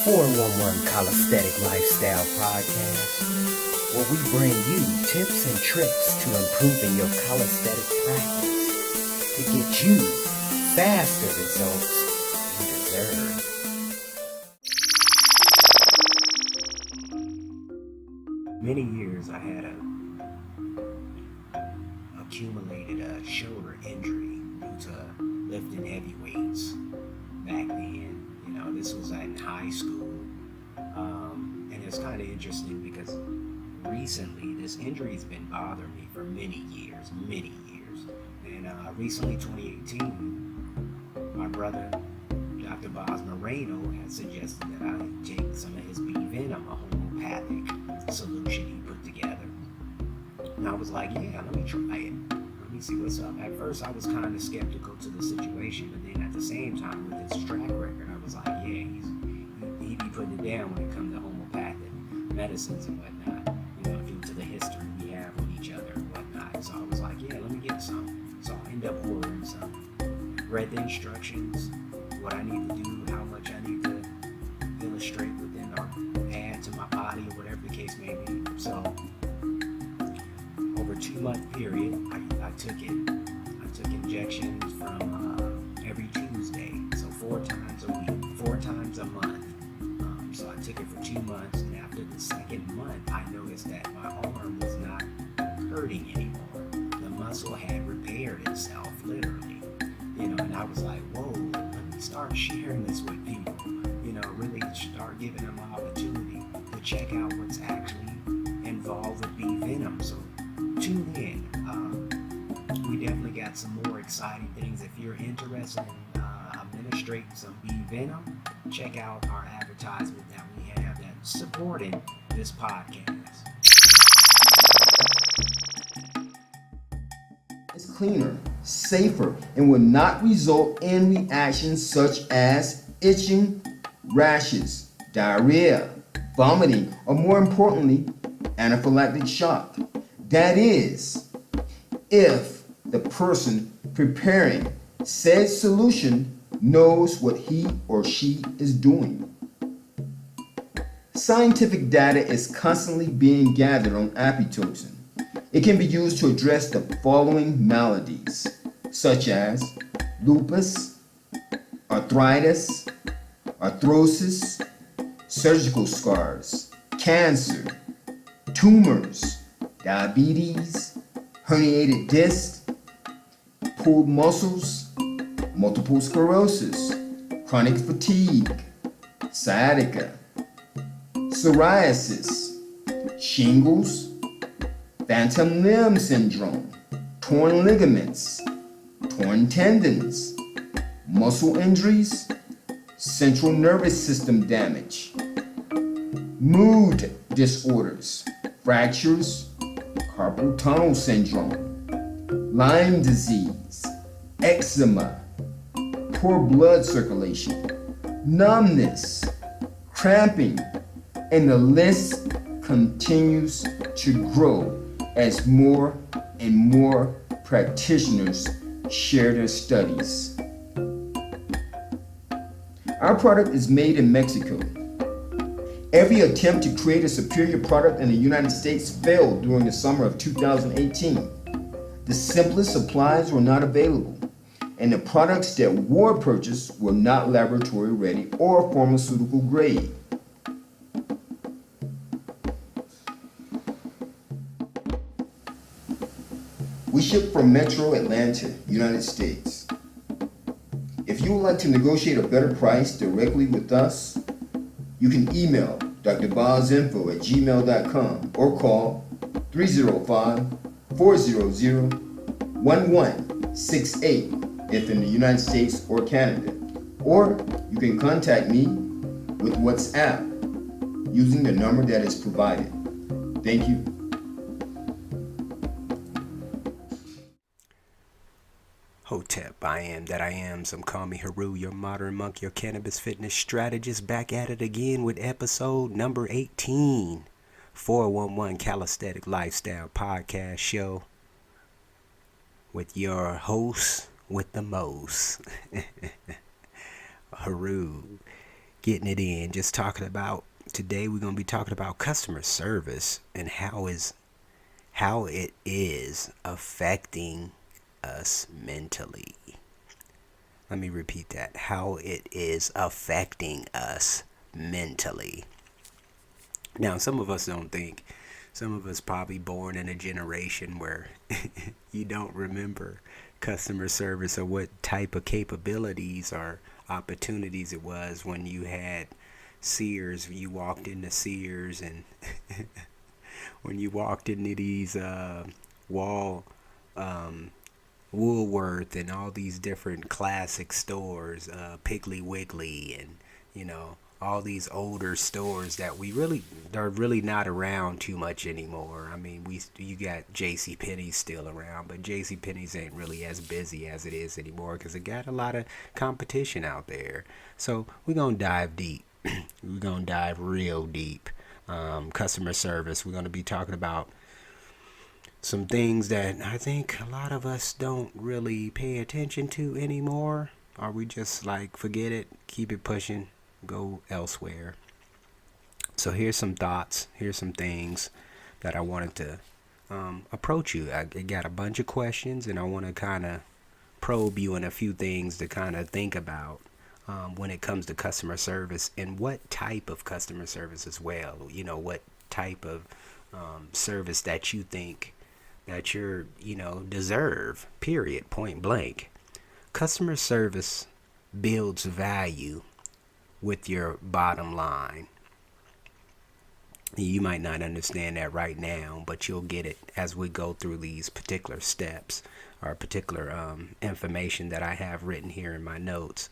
411 Calisthenic Lifestyle Podcast, where we bring you tips and tricks to improving your calisthenic practice to get you faster results you deserve. Many years I had accumulated shoulder injury due to lifting heavy weights back then. This was in high school, and it's kind of interesting because recently this injury has been bothering me for many years, and recently 2018, my brother Dr. Boz Moreno had suggested that I take some of his B Venom, a homeopathic solution he put together, and I was like, yeah, let me try it. Let me see what's up. At first I was kind of skeptical to the situation, but then at the same time, with his track record, I was like, yeah, he be putting it down when it comes to homeopathic medicines and whatnot, due to the history we have with each other and whatnot. So I was like, yeah, let me get some. So I ended up ordering some, read the instructions, what I need to do, how much I need to illustrate within or add to my body, or whatever the case may be. So over a 2-month period, I took it. I took injections from every Tuesday, so 4 times a week, 4 times a month. So I took it for 2 months, and after the second month, I noticed that my arm was not hurting anymore. The muscle had repaired itself, literally. And I was like, whoa, let me start sharing this with people. Really start giving them an opportunity to check out what's actually involved with B Venom. So tune in. We definitely got some more exciting things. If you're interested in administrating some B Venom, check out our advertisement that we have that's supporting this podcast. It's cleaner, safer, and will not result in reactions such as itching, rashes, diarrhea, vomiting, or more importantly, anaphylactic shock. That is, if the person preparing said solution knows what he or she is doing. Scientific data is constantly being gathered on apitoxin. It can be used to address the following maladies, such as lupus, arthritis, arthrosis, surgical scars, cancer, tumors, diabetes, herniated disc, pulled muscles, multiple sclerosis, chronic fatigue, sciatica, psoriasis, shingles, phantom limb syndrome, torn ligaments, torn tendons, muscle injuries, central nervous system damage, mood disorders, fractures, carpal tunnel syndrome, Lyme disease, eczema, poor blood circulation, numbness, cramping, and the list continues to grow as more and more practitioners share their studies. Our product is made in Mexico. Every attempt to create a superior product in the United States failed during the summer of 2018. The simplest supplies were not available, and the products that were purchased were not laboratory ready or pharmaceutical grade. We ship from Metro Atlanta, United States. If you would like to negotiate a better price directly with us, you can email drbozinfo@gmail.com or call 305-400-1168 if in the United States or Canada. Or you can contact me with WhatsApp using the number that is provided. Thank you. Hotep, I am that I am. Some call me Heru, your modern monk, your cannabis fitness strategist, back at it again with episode number 18, 411 Calisthenic Lifestyle Podcast Show with your host with the most, Heru. getting it in. Just talking about today, we're gonna be talking about customer service and how it is affecting us mentally. Let me repeat that. How it is affecting us mentally. Now, some of us don't think. Some of us probably born in a generation where you don't remember customer service or what type of capabilities or opportunities it was when you had Sears. You walked into Sears, and when you walked into these wall Woolworth and all these different classic stores, Piggly Wiggly, and all these older stores that are really not around too much anymore. I mean, you got J.C. Penney's still around, but J.C. Penney's ain't really as busy as it is anymore because it got a lot of competition out there. So we're gonna dive deep. We're gonna dive real deep. Customer service. We're gonna be talking about some things that I think a lot of us don't really pay attention to anymore, or we just like forget it, keep it pushing, go elsewhere. So here's some thoughts, here's some things that I wanted to approach you. I got a bunch of questions, and I want to kind of probe you in a few things to kind of think about when it comes to customer service, and what type of customer service as well. What type of service that you think that you're deserve, period, point blank. Customer service builds value with your bottom line. You might not understand that right now, but you'll get it as we go through these particular steps or particular information that I have written here in my notes.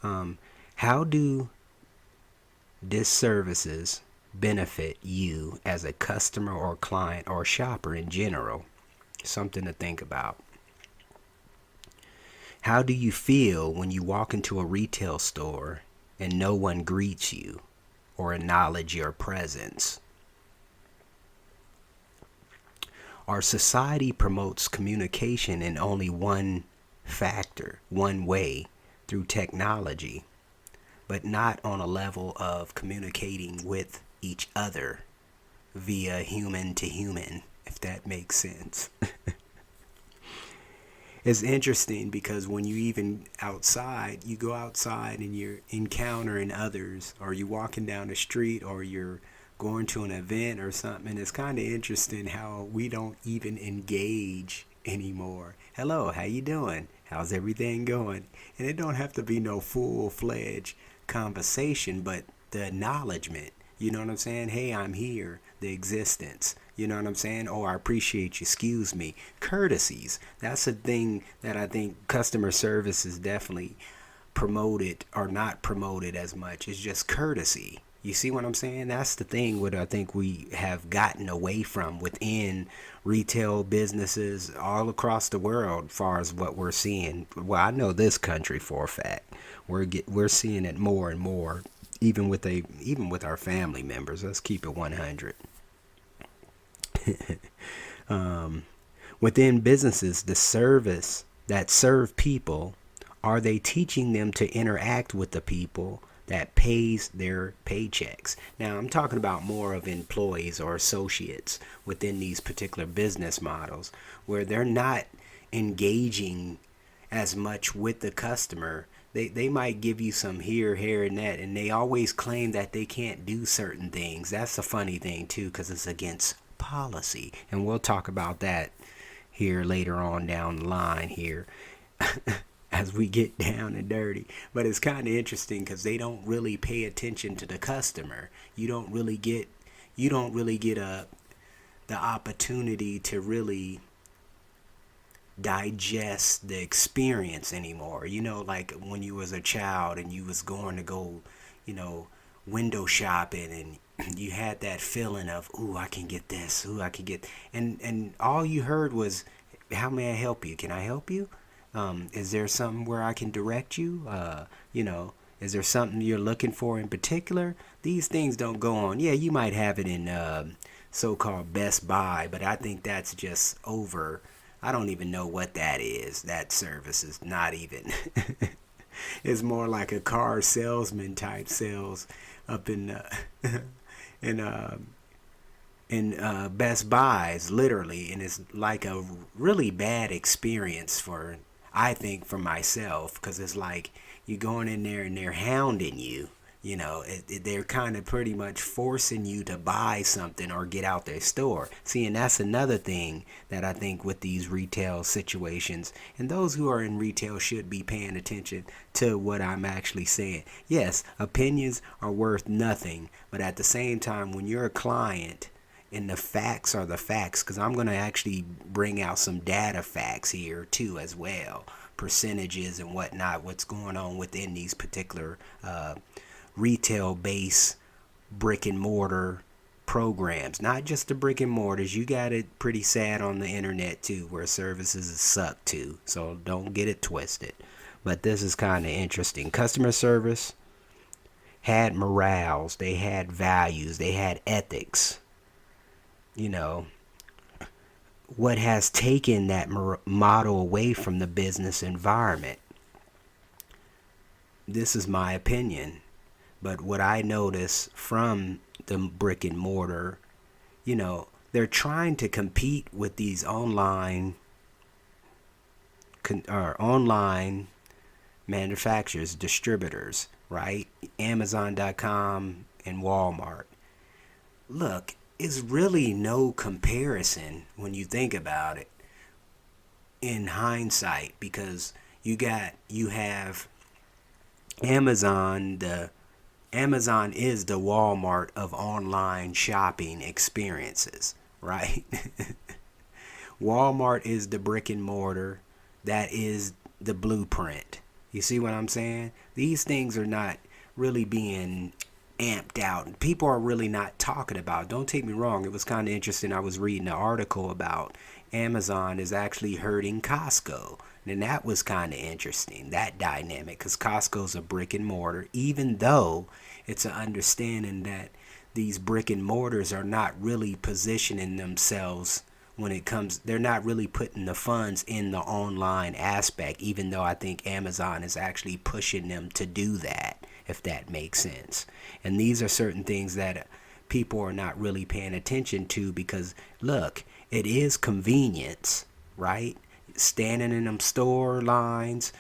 How do disservices benefit you as a customer or client or shopper in general? Something to think about. How do you feel when you walk into a retail store and no one greets you or acknowledge your presence? Our society promotes communication in only one way, through technology, but not on a level of communicating with each other via human to human, if that makes sense. It's interesting because when you go outside and you're encountering others, or you're walking down the street, or you're going to an event or something, it's kind of interesting how we don't even engage anymore. Hello, how you doing? How's everything going? And it don't have to be no full-fledged conversation, but the acknowledgement. You know what I'm saying? Hey, I'm here. The existence. You know what I'm saying? Oh, I appreciate you. Excuse me. Courtesies. That's a thing that I think customer service is definitely promoted, or not promoted as much. It's just courtesy. You see what I'm saying? That's the thing what I think we have gotten away from within retail businesses all across the world, as far as what we're seeing. Well, I know this country for a fact. We're seeing it more and more, even with our family members. Let's keep it 100. Within businesses, the service that serve people, are they teaching them to interact with the people that pays their paychecks? Now, I'm talking about more of employees or associates within these particular business models, where they're not engaging as much with the customer. They might give you some here, and that, and they always claim that they can't do certain things. That's a funny thing too, because it's against policy, and we'll talk about that here later on down the line here as we get down and dirty. But it's kind of interesting because they don't really pay attention to the customer. You don't really get the opportunity to really digest the experience anymore. Like when you was a child and you was going to go, window shopping, and you had that feeling of, ooh, I can get this, ooh, I can get, and all you heard was, how may I help you? Can I help you? Is there something where I can direct you? Is there something you're looking for in particular? These things don't go on. Yeah, you might have it in so-called Best Buy, but I think that's just over. I don't even know what that is. That service is not even It's more like a car salesman type sales up in Best Buys, literally, and it's like a really bad experience for, I think, for myself, because it's like you going in there and they're hounding you. They're kind of pretty much forcing you to buy something or get out their store. See, and that's another thing that I think with these retail situations, and those who are in retail should be paying attention to what I'm actually saying. Yes, opinions are worth nothing, but at the same time, when you're a client, and the facts are the facts, because I'm going to actually bring out some data facts here too as well, percentages and whatnot, what's going on within these particular retail based brick and mortar programs. Not just the brick and mortars, you got it pretty sad on the internet too, where services suck too, so don't get it twisted. But this is kind of interesting. Customer service had morals, they had values, they had ethics. What has taken that model away from the business environment? This is my opinion, but what I notice from the brick and mortar, they're trying to compete with these online manufacturers, distributors, right? Amazon.com and Walmart. Look, it's really no comparison when you think about it in hindsight, because you have Amazon. Amazon is the Walmart of online shopping experiences, right? Walmart is the brick and mortar. That is the blueprint. You see what I'm saying? These things are not really being amped out. People are really not talking about. Don't take me wrong. It was kind of interesting. I was reading an article about Amazon is actually hurting Costco. And that was kind of interesting, that dynamic, because Costco's a brick and mortar, even though it's an understanding that these brick and mortars are not really positioning themselves when it comes, they're not really putting the funds in the online aspect, even though I think Amazon is actually pushing them to do that, if that makes sense. And these are certain things that people are not really paying attention to, because look, it is convenience, right? Standing in them store lines,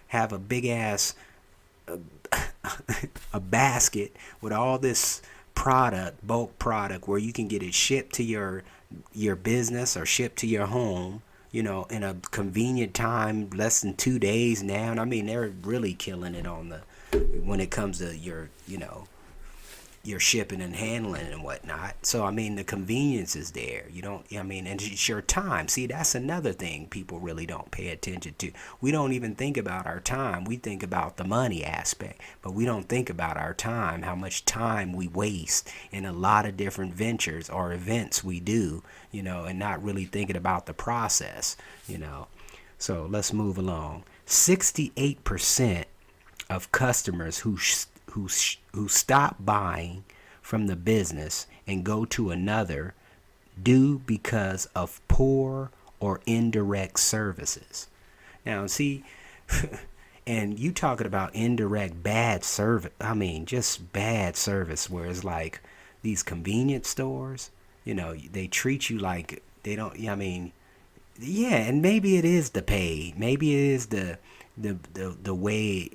have a big ass a basket with all this product, bulk product, where you can get it shipped to your business or shipped to your home, in a convenient time, less than 2 days now. And I mean, they're really killing it when it comes to your shipping and handling and whatnot. So I mean, the convenience is there. And it's your time. See, that's another thing people really don't pay attention to. We don't even think about our time. We think about the money aspect, but we don't think about our time, how much time we waste in a lot of different ventures or events we do, and not really thinking about the process, So let's move along. 68% of customers who stop buying from the business and go to another do because of poor or indirect services. Now, see, and you talking about indirect bad service, I mean, just bad service, where it's like these convenience stores, they treat you like they don't, yeah, and maybe it is the pay, maybe it is the way,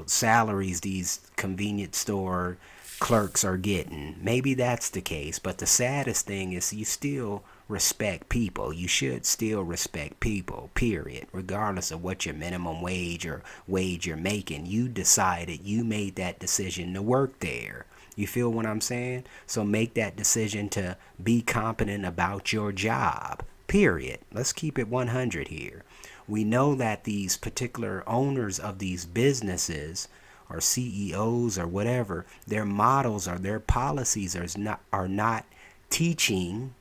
salaries these convenience store clerks are getting. Maybe that's the case, but the saddest thing is you still respect people. You should still respect people, period, regardless of what your minimum wage or wage you're making. You decided, you made that decision to work there. You feel what I'm saying? So make that decision to be competent about your job, period. Let's keep it 100 here. We know that these particular owners of these businesses or CEOs or whatever, their models or their policies are not teaching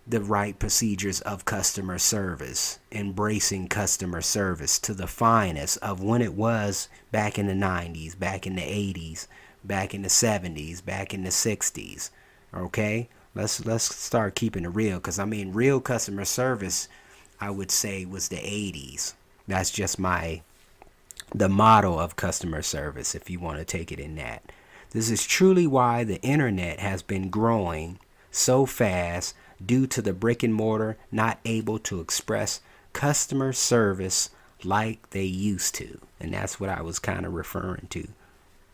the right procedures of customer service, embracing customer service to the finest of when it was back in the 90s, back in the 80s, back in the 70s, back in the 60s. Okay? Let's start keeping it real, because I mean, real customer service, I would say, was the 80s. That's just the model of customer service, if you want to take it in that. This is truly why the internet has been growing so fast due to the brick and mortar not able to express customer service like they used to. And that's what I was kind of referring to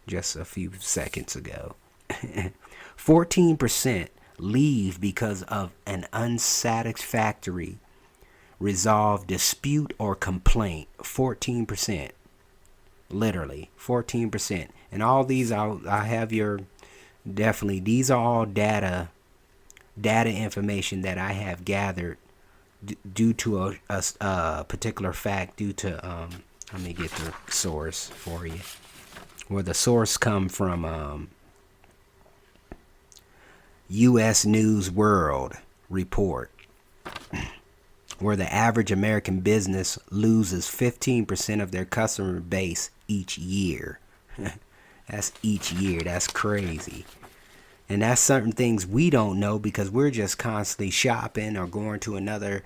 just a few seconds ago. 14% leave because of an unsatisfactory resolved dispute or complaint. 14%. Literally 14%. And all these, I have your, definitely, these are all data information that I have gathered due to a particular fact, due to let me get the source for you, where the source come from. U.S. News World report, where the average American business loses 15% of their customer base each year. That's each year. That's crazy. And that's certain things we don't know because we're just constantly shopping or going to another,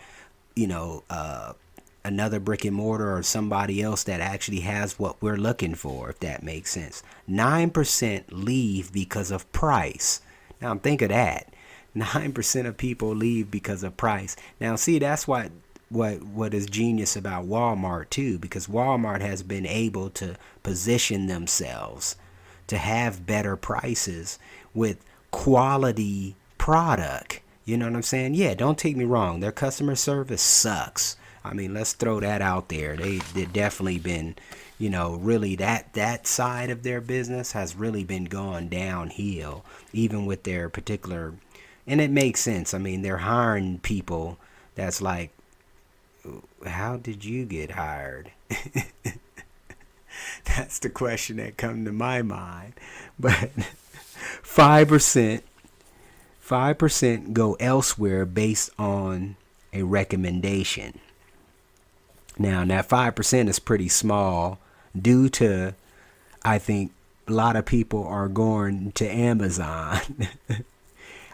another brick and mortar or somebody else that actually has what we're looking for, if that makes sense. 9% leave because of price. Now think of that. 9% of people leave because of price. Now see, that's what is genius about Walmart too, because Walmart has been able to position themselves to have better prices with quality product. You know what I'm saying? Yeah, don't take me wrong. Their customer service sucks. I mean, let's throw that out there. They've definitely been, really that side of their business has really been going downhill, even with their particular, and it makes sense. I mean, they're hiring people that's like, how did you get hired? That's the question that comes to my mind. But 5% go elsewhere based on a recommendation. Now that 5% is pretty small due to, I think, a lot of people are going to Amazon.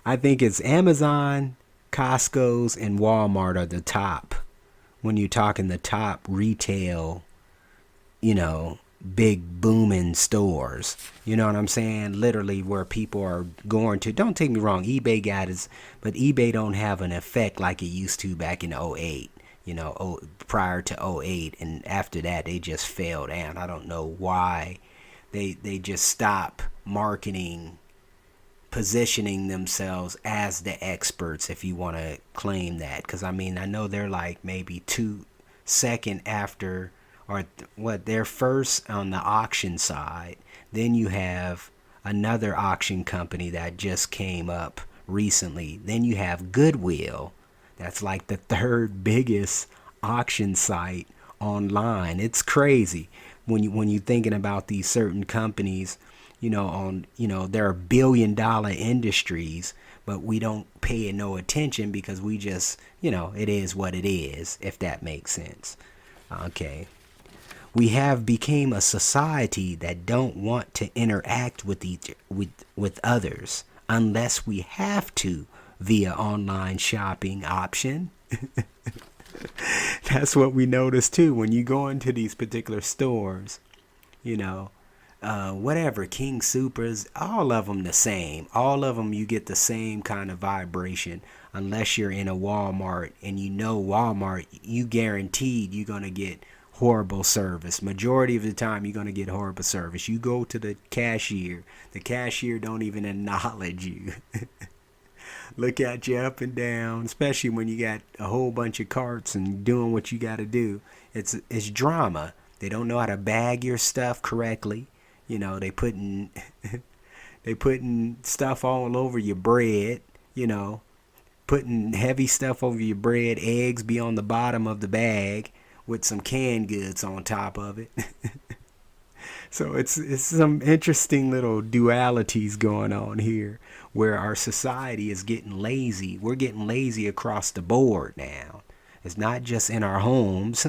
I think it's Amazon, Costco's, and Walmart are the top. When you're talking the top retail, big booming stores. You know what I'm saying? Literally where people are going to. Don't take me wrong, eBay got it, but eBay don't have an effect like it used to back in 08. Prior to 08, and after that they just fell down. I don't know why they just stop marketing, positioning themselves as the experts, if you want to claim that, because I mean, I know they're like maybe 2 seconds after, or they're first on the auction side. Then you have another auction company that just came up recently. Then you have Goodwill. That's like the third biggest auction site online. It's crazy when you're thinking about these certain companies, they're $1 billion industries, but we don't pay no attention because we just, it is what it is, if that makes sense. Okay. We have become a society that don't want to interact with others unless we have to via online shopping option. That's what we notice too when you go into these particular stores. Whatever, King Supers, all of them the same. All of them you get the same kind of vibration, unless you're in a Walmart, and Walmart, you guaranteed you're going to get horrible service. Majority of the time you're going to get horrible service. You go to the cashier don't even acknowledge you. Look at you up and down, especially when you got a whole bunch of carts and doing what you got to do. It's drama. They don't know how to bag your stuff correctly. They putting stuff all over your bread, putting heavy stuff over your bread. Eggs be on the bottom of the bag with some canned goods on top of it. So it's some interesting little dualities going on here, where our society is getting lazy. We're getting lazy across the board now. It's not just in our homes,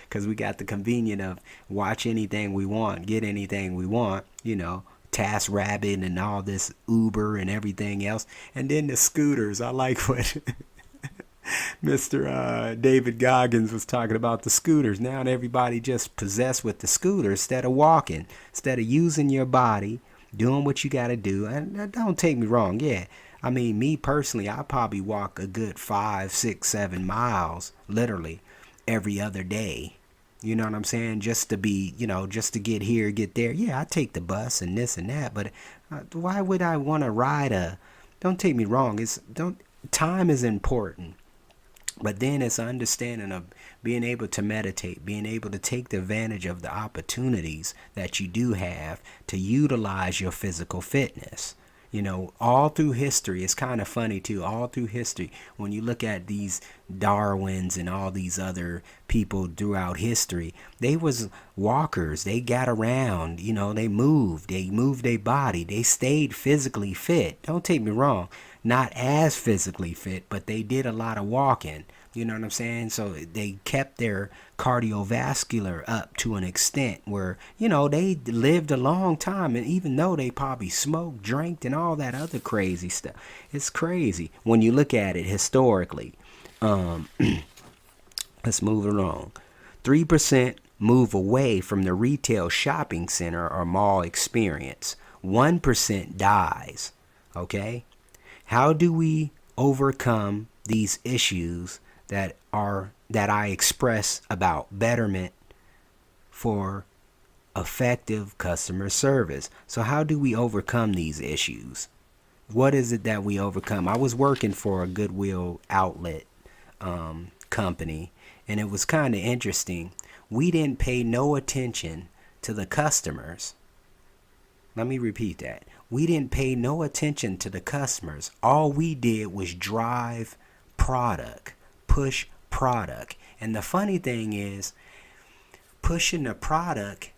because we got the convenience of watch anything we want, get anything we want, TaskRabbit and all this Uber and everything else. And then the scooters. I like what Mr. David Goggins was talking about the scooters. Now everybody just possessed with the scooter instead of walking, instead of using your body, doing what you got to do. And don't take me wrong. Yeah. I mean, me personally, I probably walk a good 5, 6, 7 miles, literally, every other day. You know what I'm saying? Just to be, just to get here, get there. Yeah, I take the bus and this and that, but why would I want to ride don't take me wrong. Time is important. But then it's understanding of being able to meditate, being able to take the advantage of the opportunities that you do have to utilize your physical fitness. All through history, it's kind of funny too, all through history, when you look at these Darwins and all these other people throughout history, they was walkers. They got around, they moved their body. They stayed physically fit. Don't take me wrong. Not as physically fit, but they did a lot of walking. You know what I'm saying? So they kept their cardiovascular up to an extent where, they lived a long time. And even though they probably smoked, drank, and all that other crazy stuff, it's crazy when you look at it historically. Let's move along. 3% move away from the retail shopping center or mall experience. 1% dies. Okay? How do we overcome these issues that I express about betterment for effective customer service? So how do we overcome these issues? What is it that we overcome? I was working for a Goodwill outlet company, and it was kind of interesting. We didn't pay no attention to the customers. Let me repeat that. We didn't pay no attention to the customers. All we did was drive product, push product. And the funny thing is, pushing the product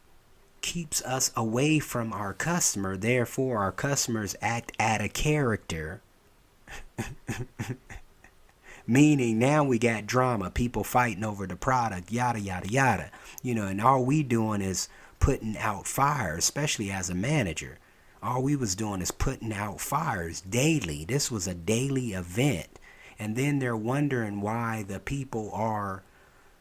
keeps us away from our customer. Therefore, our customers act out of character. Meaning now we got drama, people fighting over the product, yada, yada, yada. And all we doing is putting out fires, especially as a manager. All we was doing is putting out fires daily. This was a daily event. And then they're wondering why the people are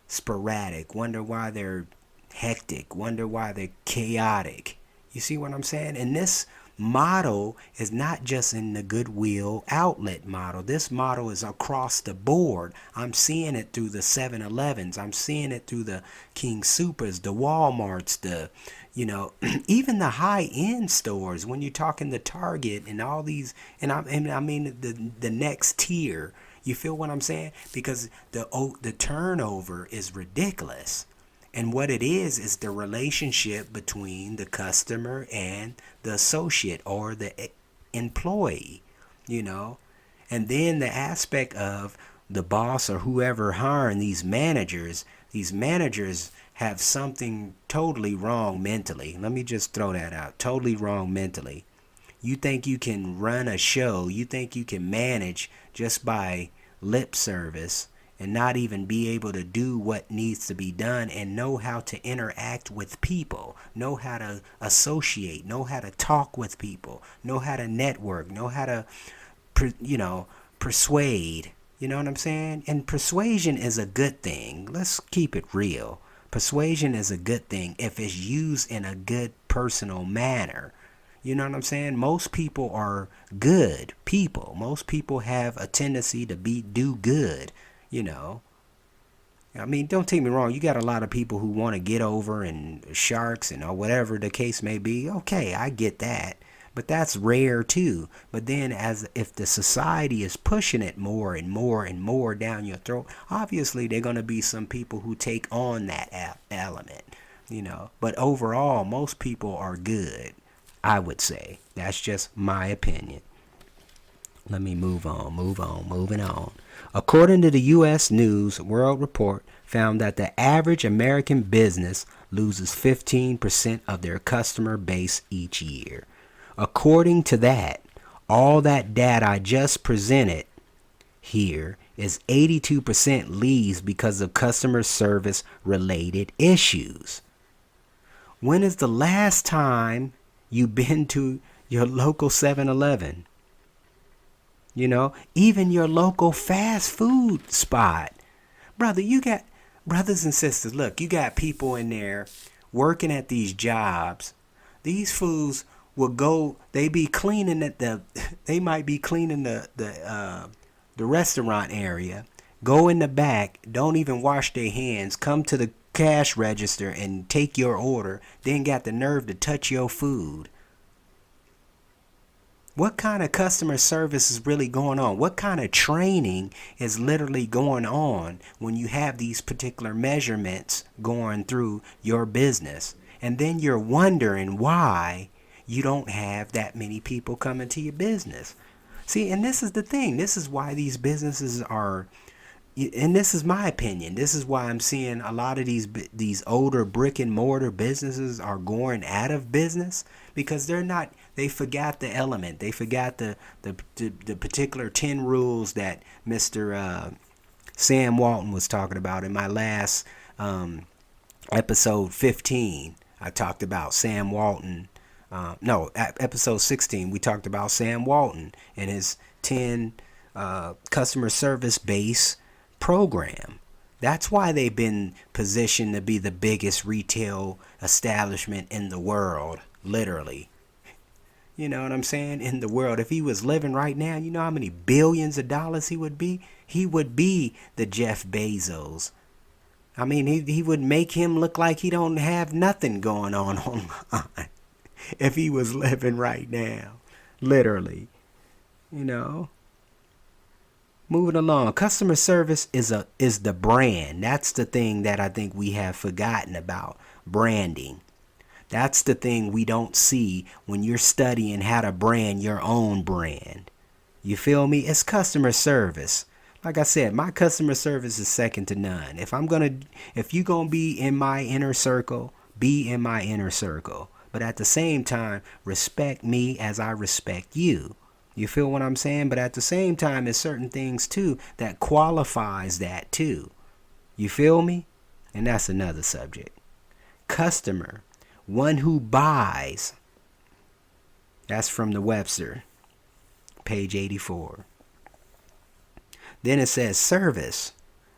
sporadic, wonder why they're hectic, wonder why they're chaotic. You see what I'm saying? And this model is not just in the Goodwill outlet model. This model is across the board. I'm seeing it through the 7-Elevens. I'm seeing it through the King Soopers, the Walmarts, even the high-end stores. When you're talking the Target and all these, and I mean the next tier. You feel what I'm saying? Because the turnover is ridiculous. And what it is the relationship between the customer and the associate or the employee, And then the aspect of the boss or whoever hiring these managers have something totally wrong mentally. Let me just throw that out. Totally wrong mentally. You think you can run a show, you think you can manage just by lip service and not even be able to do what needs to be done and know how to interact with people, know how to associate, know how to talk with people, know how to network, know how to, persuade. You know what I'm saying? And persuasion is a good thing. Let's keep it real. Persuasion is a good thing if it's used in a good personal manner. You know what I'm saying? Most people are good people. Most people have a tendency to do good. I mean, don't take me wrong. You got a lot of people who want to get over and sharks and or whatever the case may be. Okay, I get that. But that's rare too. But then if the society is pushing it more and more and more down your throat, obviously there are going to be some people who take on that element, But overall, most people are good, I would say. That's just my opinion. Let me moving on. According to the U.S. News World Report, found that the average American business loses 15% of their customer base each year. According to that, all that data I just presented here is 82% leaves because of customer service related issues. When is the last time you've been to your local 7-Eleven? You know, even your local fast food spot. Brother, you got brothers and sisters. Look, you got people in there working at these jobs. These fools will go, they be cleaning at they might be cleaning the restaurant area, go in the back, don't even wash their hands, come to the cash register and take your order, then got the nerve to touch your food. What kind of customer service is really going on? What kind of training is literally going on when you have these particular measurements going through your business? And then you're wondering why you don't have that many people coming to your business. See, and this is the thing. This is why these businesses are, and this is my opinion. This is why I'm seeing a lot of these older brick and mortar businesses are going out of business, because they forgot the element. They forgot the particular 10 rules that Mr. Sam Walton was talking about in my last episode 15. I talked about Sam Walton. Episode 16, we talked about Sam Walton and his 10 customer service base program. That's why they've been positioned to be the biggest retail establishment in the world, literally. You know what I'm saying? In the world. If he was living right now, you know how many billions of dollars he would be? He would be the Jeff Bezos. I mean, he would make him look like he don't have nothing going on online if he was living right now. Literally. You know? Moving along. Customer service is the brand. That's the thing that I think we have forgotten about. Branding. That's the thing we don't see when you're studying how to brand your own brand. You feel me? It's customer service. Like I said, my customer service is second to none. If you're gonna be in my inner circle, be in my inner circle. But at the same time, respect me as I respect you. You feel what I'm saying? But at the same time, there's certain things too that qualifies that too. You feel me? And that's another subject. Customer, one who buys. That's from the Webster, page 84. Then it says service,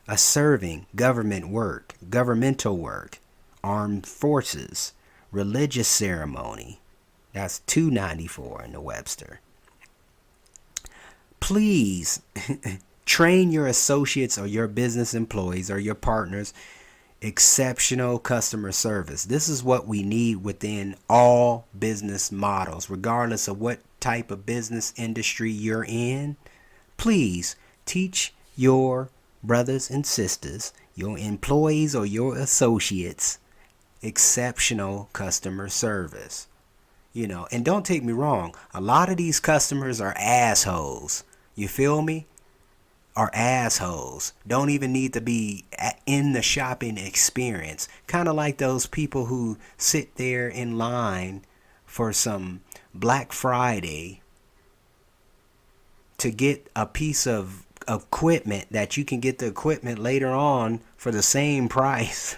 a serving, government work, governmental work, armed forces, religious ceremony. That's 294 in the Webster. Please train your associates or your business employees or your partners exceptional customer service. This is what we need within all business models, regardless of what type of business industry you're in. Please teach your brothers and sisters, your employees or your associates, exceptional customer service. You know, and don't take me wrong, a lot of these customers are assholes. You feel me? Are assholes. Don't even need to be in the shopping experience. Kind of like those people who sit there in line for some Black Friday to get a piece of equipment that you can get the equipment later on for the same price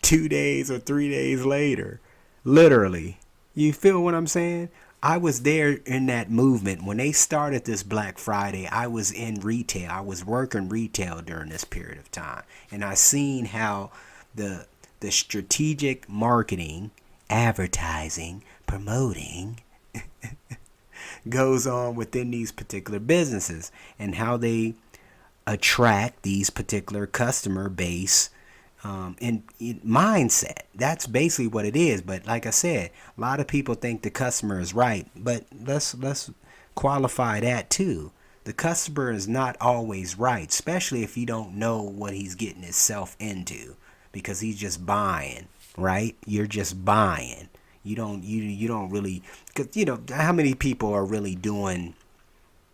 2 days or 3 days later. Literally. You feel what I'm saying? I was there in that movement. When they started this Black Friday, I was in retail. I was working retail during this period of time. And I seen how the strategic marketing, advertising, promoting goes on within these particular businesses, and how they attract these particular customer base in mindset. That's basically what it is. But like I said, a lot of people think the customer is right, but let's qualify that too. The customer is not always right, especially if you don't know what he's getting himself into, because he's just buying, right? You're just buying. You don't really, because you know how many people are really doing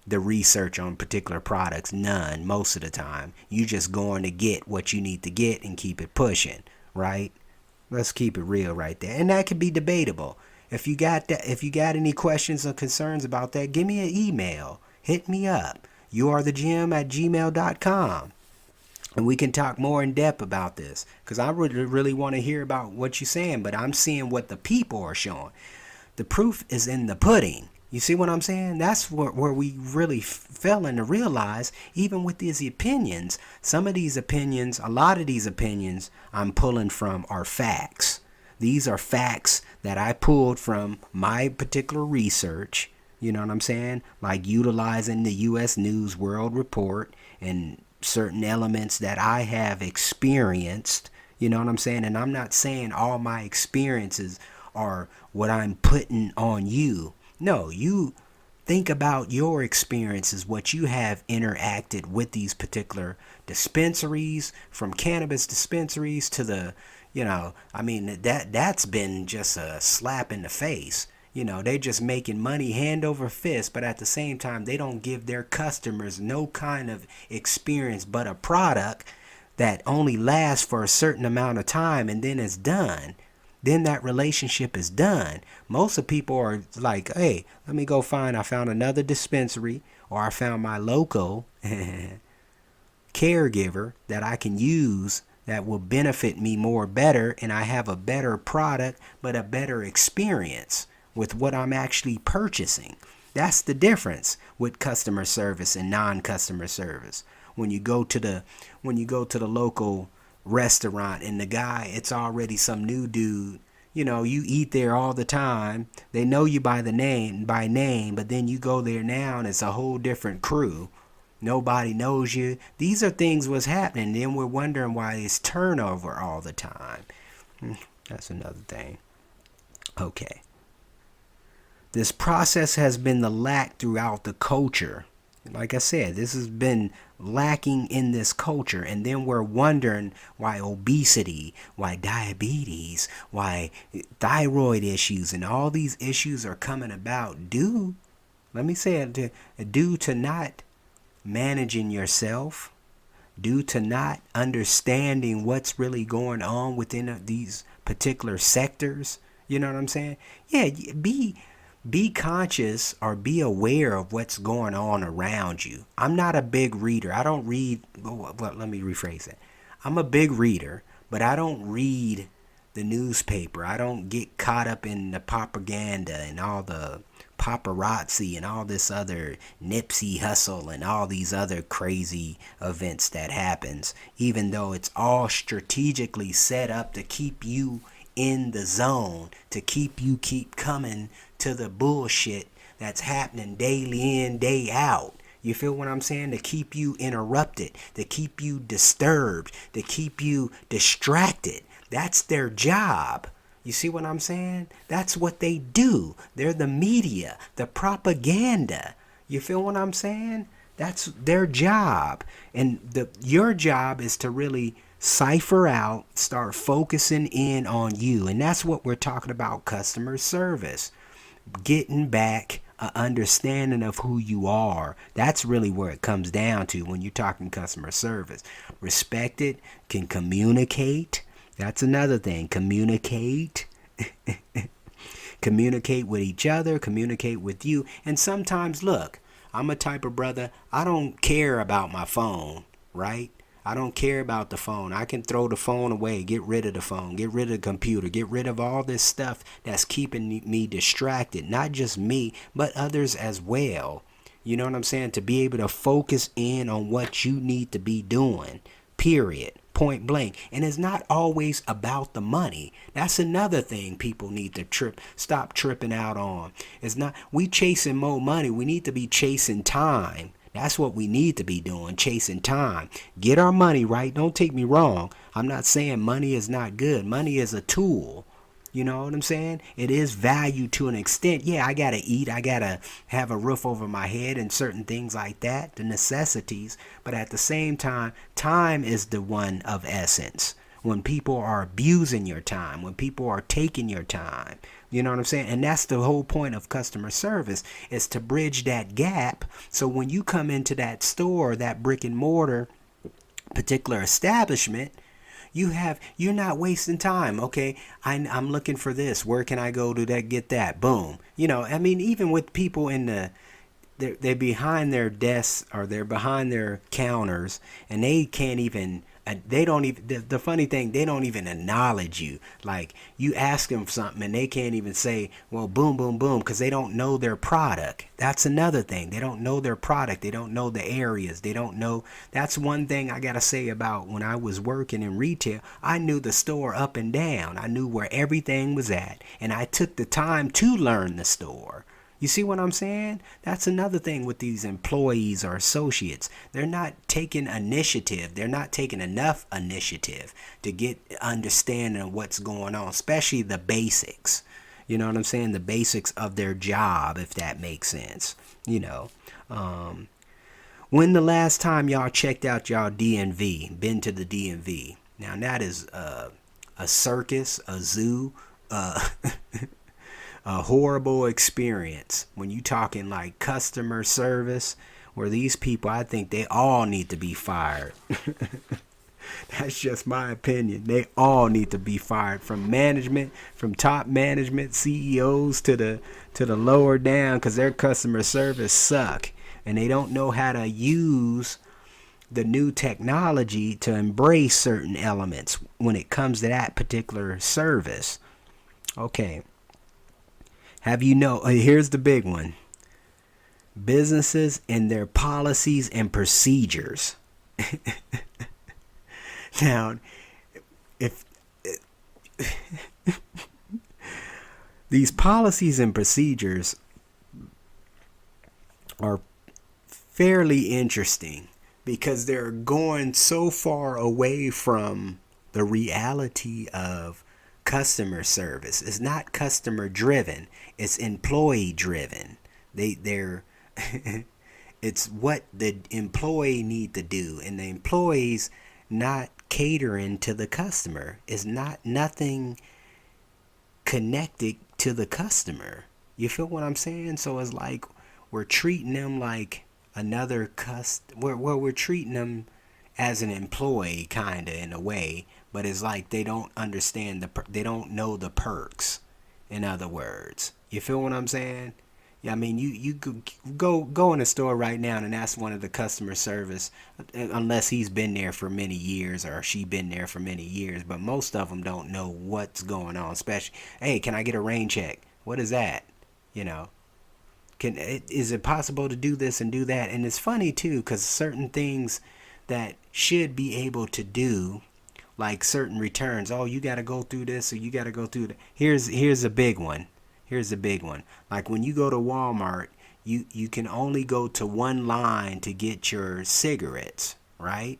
the research on particular products? None, most of the time. You just going to get what you need to get and keep it pushing, right? Let's keep it real right there. And that could be debatable. If you got any questions or concerns about that, give me an email. Hit me up. youarethegym@gmail.com. And we can talk more in depth about this, because I really want to hear about what you're saying, but I'm seeing what the people are showing. The proof is in the pudding. You see what I'm saying? That's where we really failing to realize, even with these opinions, some of these opinions, a lot of these opinions I'm pulling from are facts. These are facts that I pulled from my particular research. You know what I'm saying? Like utilizing the U.S. News World Report and certain elements that I have experienced. You know what I'm saying? And I'm not saying all my experiences are what I'm putting on you. No, you think about your experiences, what you have interacted with these particular dispensaries, from cannabis dispensaries to the, I mean, that's been just a slap in the face. They're just making money hand over fist, but at the same time, they don't give their customers no kind of experience but a product that only lasts for a certain amount of time and then it's done. Then that relationship is done. Most of people are like, hey, let me go I found another dispensary, or I found my local caregiver that I can use that will benefit me more better, and I have a better product, but a better experience with what I'm actually purchasing. That's the difference with customer service and non-customer service. When you go to the local restaurant and the guy, it's already some new dude. You eat there all the time. They know you by name, but then you go there now and it's a whole different crew. Nobody knows you. These are things what's happening. Then we're wondering why it's turnover all the time. That's another thing. Okay. This process has been the lack throughout the culture. Like I said, this has been lacking in this culture, and then we're wondering why obesity, why diabetes, why thyroid issues, and all these issues are coming about due to not managing yourself, due to not understanding what's really going on within these particular sectors. You know what I'm saying? Yeah, be conscious or be aware of what's going on around you. I'm not a big reader. I don't read. Well, let me rephrase it. I'm a big reader, but I don't read the newspaper. I don't get caught up in the propaganda and all the paparazzi and all this other Nipsey Hussle and all these other crazy events that happens, even though it's all strategically set up to keep you in the zone, to keep coming to the bullshit that's happening daily in, day out. You feel what I'm saying? To keep you interrupted, to keep you disturbed, to keep you distracted. That's their job. You see what I'm saying? That's what they do. They're the media, the propaganda. You feel what I'm saying? That's their job. And your job is to really cipher out, start focusing in on you. And that's what we're talking about, customer service. Getting back an understanding of who you are. That's really where it comes down to when you're talking customer service. Respect it, can communicate. That's another thing. Communicate. Communicate with each other, communicate with you. And sometimes, look, I'm a type of brother, I don't care about my phone, right? I don't care about the phone. I can throw the phone away, get rid of the phone, get rid of the computer, get rid of all this stuff that's keeping me distracted. Not just me, but others as well. You know what I'm saying? To be able to focus in on what you need to be doing, period. Point blank. And it's not always about the money. That's another thing people need to stop tripping out on. It's not, we chasing more money. We need to be chasing time. That's what we need to be doing, chasing time. Get our money right. Don't take me wrong. I'm not saying money is not good. Money is a tool. You know what I'm saying? It is value to an extent. Yeah, I got to eat. I got to have a roof over my head and certain things like that, the necessities. But at the same time, time is the one of essence. When people are abusing your time, when people are taking your time, you know what I'm saying? And that's the whole point of customer service, is to bridge that gap. So when you come into that store, that brick and mortar particular establishment, you're not wasting time. Okay, I'm looking for this. Where can I go to that? Get that? Boom. You know, I mean, even with people they're behind their desks or they're behind their counters and they can't even They don't even, the funny thing, they don't even acknowledge you. Like, you ask them something and they can't even say, well, boom, boom, boom, because they don't know their product. That's another thing. They don't know their product. They don't know the areas. They don't know. That's one thing I got to say about when I was working in retail. I knew the store up and down. I knew where everything was at. And I took the time to learn the store. You see what I'm saying? That's another thing with these employees or associates. They're not taking initiative. They're not taking enough initiative to get understanding of what's going on, especially the basics. You know what I'm saying? The basics of their job, if that makes sense. You know, when the last time y'all checked out y'all DMV, been to the DMV? Now that is a circus, a zoo, a horrible experience when you talking like customer service, where these people, I think they all need to be fired. That's just my opinion. They all need to be fired, from management, from top management, CEOs to the lower down, because their customer service suck and they don't know how to use the new technology to embrace certain elements when it comes to that particular service. Okay. Here's the big one. Businesses and their policies and procedures. Now, if these policies and procedures are fairly interesting, because they're going so far away from the reality of customer service. It's not customer driven, it's employee driven. They're it's what the employee need to do, and the employees not catering to the customer. Is nothing connected to the customer. You feel what I'm saying? So it's like we're treating them like another we're treating them as an employee, kind of, in a way, but it's like they don't understand they don't know the perks. In other words, you feel what I'm saying? Yeah, I mean, you could go in a store right now and ask one of the customer service, unless he's been there for many years or she been there for many years, but most of them don't know what's going on. Especially, hey, can I get a rain check? What is that? You know, is it possible to do this and do that? And it's funny too, because certain things that should be able to do, like certain returns. Oh, you got to go through this, or you got to go through that. Here's a big one. Here's a big one. Like when you go to Walmart, you can only go to one line to get your cigarettes, right?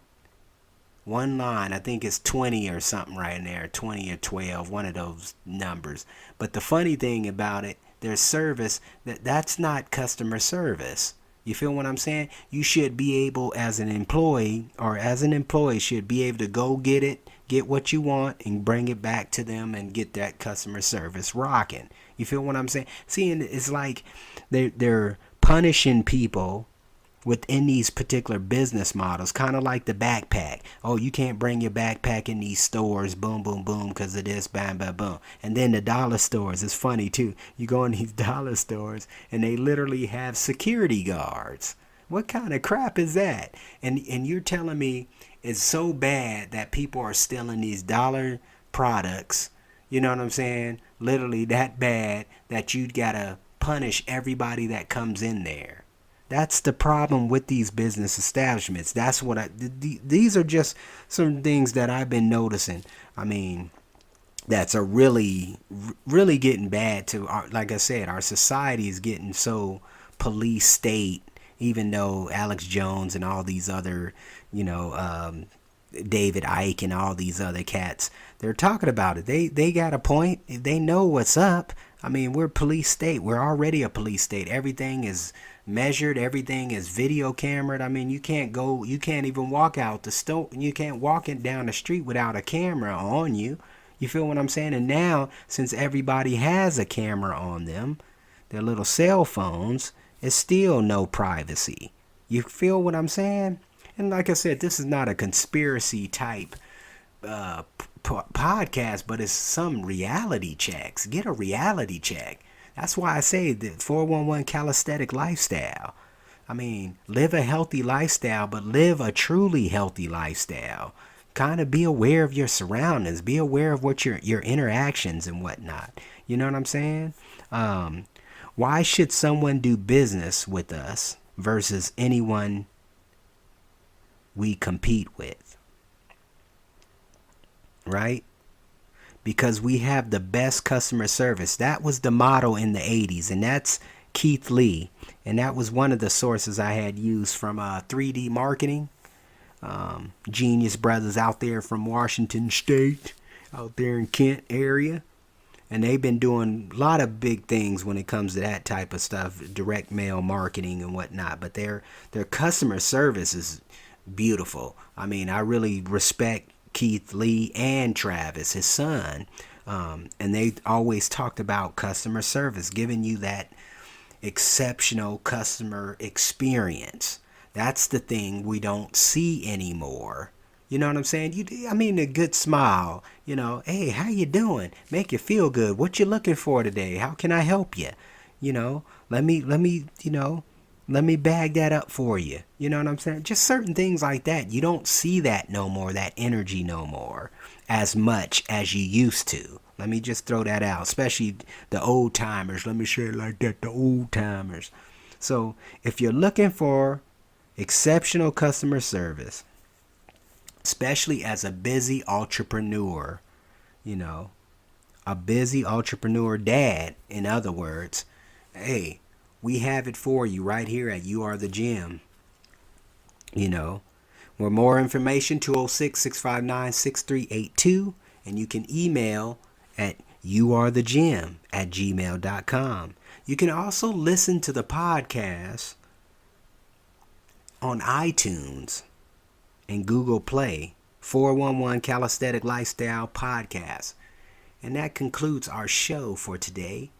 One line. I think it's 20 or something right in there, 20 or 12, one of those numbers. But the funny thing about it, their service, that's not customer service. You feel what I'm saying? You should be able, as an employee, should be able to go get what you want and bring it back to them and get that customer service rocking. You feel what I'm saying? See, it's like they're punishing people within these particular business models, kind of like the backpack. Oh, you can't bring your backpack in these stores, boom, boom, boom, because of this, bam, bam, boom. And then the dollar stores, it's funny too. You go in these dollar stores and they literally have security guards. What kind of crap is that? And you're telling me it's so bad that people are stealing these dollar products, you know what I'm saying? Literally that bad that you gotta punish everybody that comes in there. That's the problem with these business establishments. That's what these are just some things that I've been noticing. I mean, that's really getting bad to like I said, our society is getting so police state, even though Alex Jones and all these other, David Icke and all these other cats, they're talking about it. They got a point. They know what's up. I mean, we're police state. We're already a police state. Everything is measured. Everything is video cameraed. I mean, you can't even walk out the store. You can't walk it down the street without a camera on you. You feel what I'm saying? And now, since everybody has a camera on them, their little cell phones, it's still no privacy. You feel what I'm saying? And like I said, this is not a conspiracy type podcast, but it's some reality checks. Get a reality check. That's why I say the 411 calisthenic lifestyle. I mean, live a healthy lifestyle, but live a truly healthy lifestyle. kind of be aware of your surroundings, be aware of what your interactions and whatnot. You know what I'm saying? Why should someone do business with us versus anyone we compete with? Right? Because we have the best customer service. That was the motto in the 80s, and that's Keith Lee. And that was one of the sources I had used from 3D marketing. Genius brothers out there from Washington State, out there in Kent area. And they've been doing a lot of big things when it comes to that type of stuff, direct mail marketing and whatnot. But their customer service is beautiful. I mean, I really respect Keith Lee and Travis, his son. And they always talked about customer service, giving you that exceptional customer experience. That's the thing we don't see anymore. You know what I'm saying? A good smile. Hey, how you doing? Make you feel good. What you looking for today? How can I help you? Let me bag that up for you. You know what I'm saying? Just certain things like that. You don't see that no more, that energy no more, as much as you used to. Let me just throw that out, especially the old timers. Let me say it like that, the old timers. So if you're looking for exceptional customer service, especially as a busy entrepreneur, a busy entrepreneur dad, in other words, hey, we have it for you right here at You Are the Gym. For more information, 206-659-6382, and you can email at youarethegym@gmail.com. You can also listen to the podcast on iTunes and Google Play, 411 Calisthenic Lifestyle Podcast. And that concludes our show for today.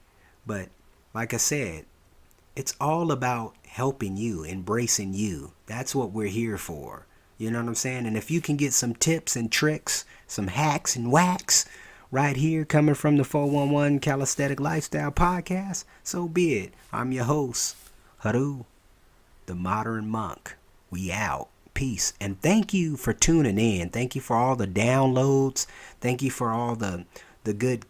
But like I said, it's all about helping you, embracing you. That's what we're here for. You know what I'm saying? And if you can get some tips and tricks, some hacks and whacks right here coming from the 411 Calisthenic Lifestyle Podcast, so be it. I'm your host, Heru, the Modern Monk. We out. Peace. And thank you for tuning in. Thank you for all the downloads. Thank you for all the good,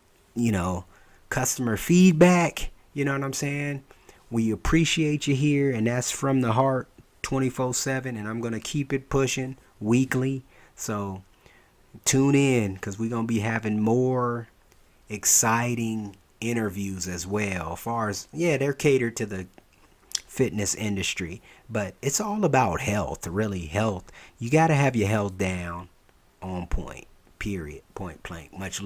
customer feedback. You know what I'm saying? We appreciate you here, and that's from the heart, 24/7, and I'm going to keep it pushing weekly. So tune in, because we're going to be having more exciting interviews as well. As far as, they're catered to the fitness industry, but it's all about health, really health. You got to have your health down on point, period, point blank. Much